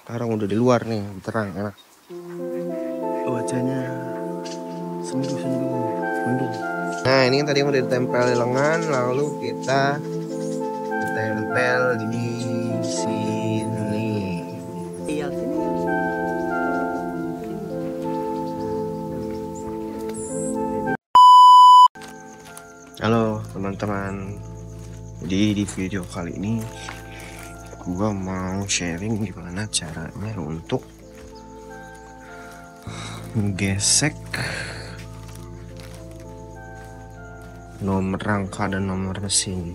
Sekarang udah di luar nih, terang enak. Wajahnya sendu-sendu, mendung. Nah ini tadi yang udah ditempel di lengan, lalu kita tempel di sini. Iya sini. Halo teman-teman. Jadi di video kali ini gua mau sharing gimana caranya untuk menggesek nomor rangka dan nomor mesin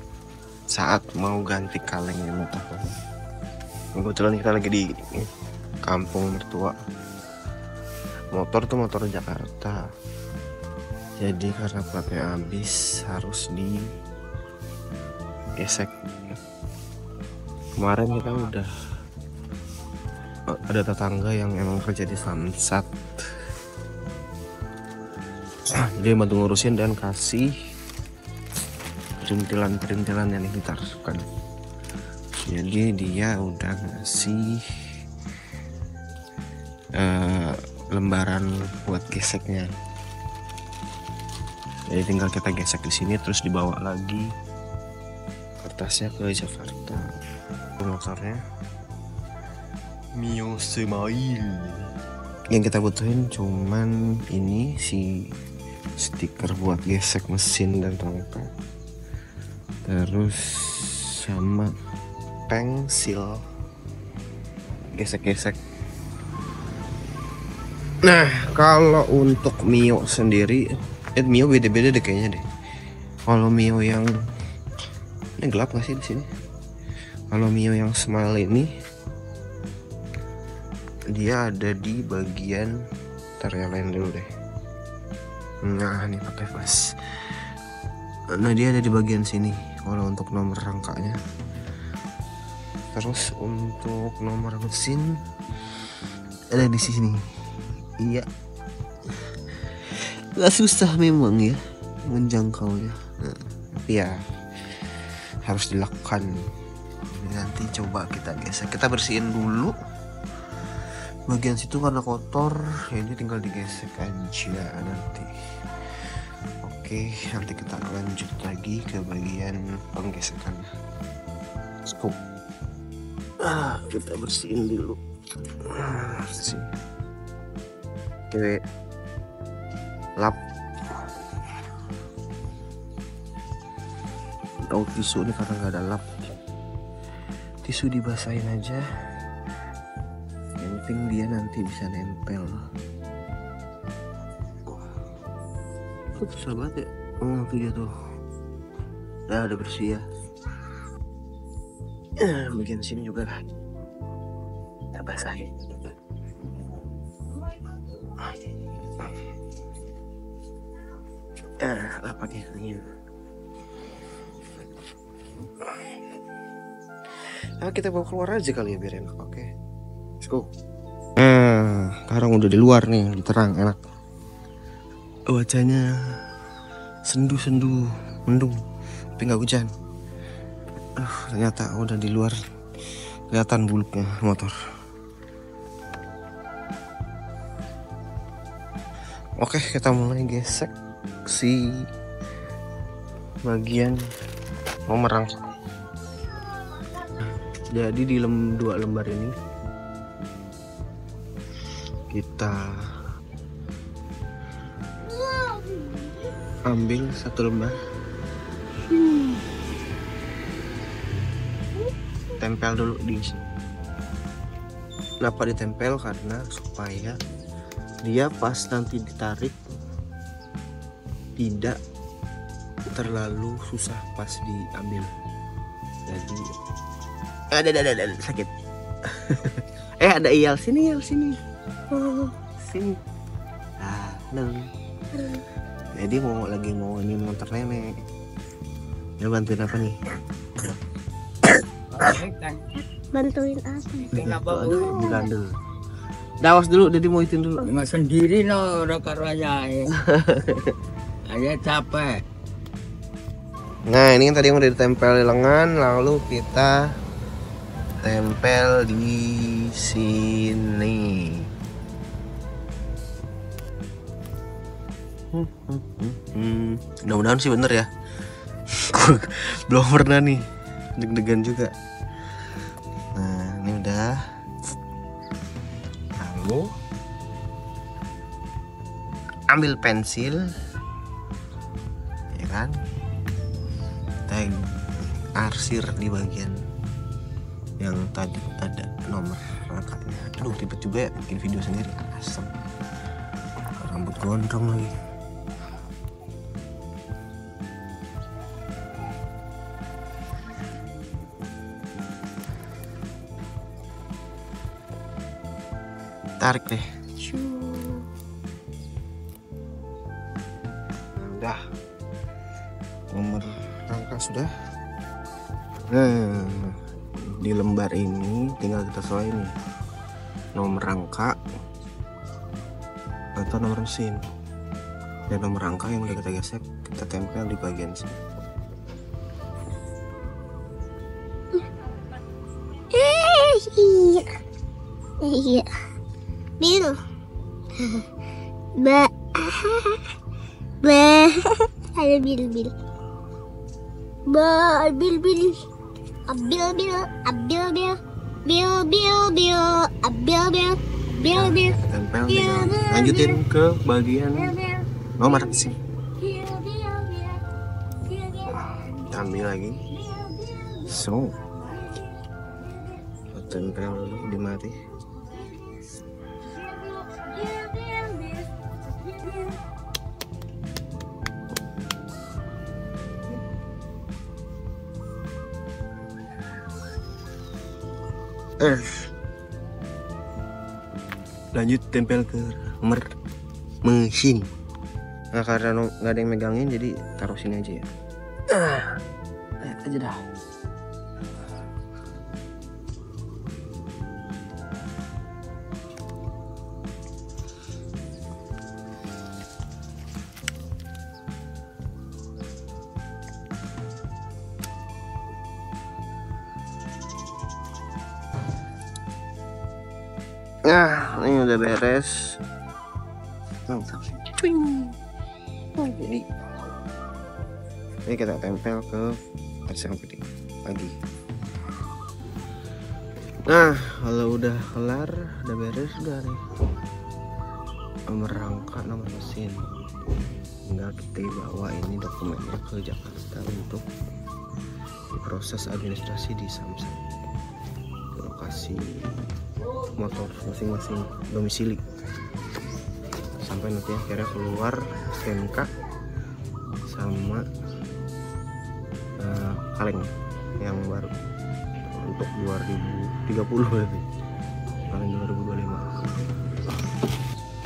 saat mau ganti kaleng motor. Kebetulan kita lagi di kampung mertua. Motor tuh motor Jakarta. Jadi karena platnya habis harus digesek. Kemarin kita udah ada tetangga yang emang kerja di Samsat. Dia bantu ngurusin dan kasih perintilan yang ntar kan. Jadi dia udah ngasih lembaran buat geseknya. Jadi tinggal kita gesek di sini terus dibawa lagi kertasnya ke Jakarta. Motornya Mio Smile. Yang kita butuhin cuman ini si stiker buat gesek mesin dan rangka, terus sama pensil gesek-gesek. Nah kalau untuk Mio sendiri, Mio beda-beda deh kayaknya deh. Kalau Mio yang ini gelap nggak sih di sini? Kalau Mio yang Smile ini dia ada di bagian lain dulu deh. Nah ini pakai flash. Nah dia ada di bagian sini kalau untuk nomor rangkanya. Terus untuk nomor mesin ada di sini. Iya. Gak susah memang ya menjangkaunya. Nah, tapi ya harus dilakukan. Nanti coba kita gesek, kita bersihin dulu bagian situ karena kotor. Ini tinggal digesek aja nanti. Oke, nanti kita lanjut lagi ke bagian penggesekan. Let's go. Kita bersihin dulu. Bersih. Oke, lap. Tahu tisu ini karena nggak ada lap. Tisu dibasahin aja. Yang penting dia nanti bisa nempel. Kok susah banget ya? Tuh dia tuh. Udah bersih ya. Bagian sini juga lah. Kita basahin. Lah pakai angin. Kita bawa keluar aja kali ya biar enak. Oke. Let's go. Sekarang udah di luar nih, terang enak. Wajahnya sendu-sendu, mendung, tapi nggak hujan. Ternyata udah di luar kelihatan buluknya motor. Oke, kita mulai gesek si bagian nomor rangka. Jadi di dua lembar ini kita ambil satu lembar, tempel dulu di sini. Kenapa ditempel? Karena supaya dia pas nanti ditarik tidak terlalu susah pas diambil. Jadi ada sakit. Ada Iyal sini. Sini. Halo. Jadi mau ini motor nenek. Ya bantuin apa nih? Bantuin apa? Digandel. Dawas dulu, jadi mau itin dulu. Nggak sendiri no, rekaranya. Ayo capek. Nah ini yang tadi yang udah ditempel di lengan, lalu kita tempel di sini. Mudah-mudahan sih bener ya. Belum pernah nih, deg-degan juga. Nah ini udah. Lalu ambil pensil, ya kan? Kita arsir di bagian yang tadi ada nomor rangkanya. Aduh ribet juga ya bikin video sendiri, asem. Rambut gondrong lagi. Tarik deh. Nah, udah. Nomor rangka sudah. Nah, di lembar ini tinggal kita sesuai nih nomor rangka atau nomor mesin. Dan nomor rangka yang udah kita gesek kita tempel di bagian sini. Iya. Bil. Ba. Ba. Ada bil. Ba, bil. Abil. Tempel nih. Lanjutin ke bagian nomor mesin. Ambil lagi. So. Tempel dulu di mati. Lanjut tempel ke nomor mesin. Nah karena nggak ada yang megangin jadi taruh sini aja ya. Lihat aja dah. Nah, ini udah beres. Mantap. Jadi ini kita tempel ke atas yang gede lagi. Nah, kalau udah kelar, udah beres, udah nih. Nomor rangka, nomor mesin. Tinggal kita bawa ini dokumennya ke Jakarta untuk diproses administrasi di Samsung. Lokasi motor masing-masing domisili sampai nanti akhirnya keluar STNK sama kaleng yang baru untuk 2030 berarti kaleng 2025.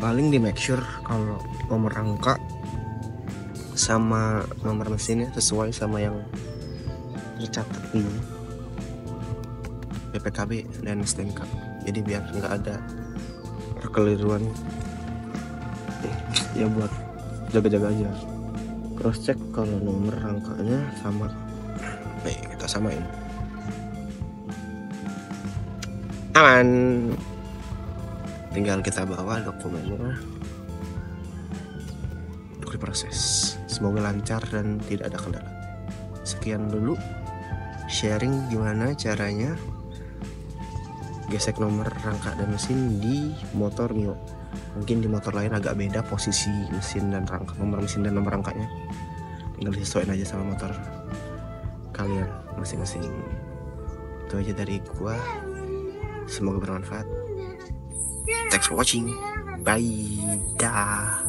Paling di make sure kalau nomor rangka sama nomor mesinnya sesuai sama yang tercatat di BPKB dan STNK. Jadi biar nggak ada kekeliruan ya, buat jaga-jaga aja. Cross check kalau nomor rangkanya sama. Nih kita samain. Aman. Tinggal kita bawa dokumennya untuk diproses. Semoga lancar dan tidak ada kendala. Sekian dulu sharing gimana caranya gesek nomor rangka dan mesin di motor Mio. Mungkin di motor lain agak beda posisi mesin dan rangka, nomor mesin dan nomor rangkanya. Tinggal disesuaikan aja sama motor kalian masing-masing. Itu aja dari gua. Semoga bermanfaat. Thanks for watching. Bye. Dah.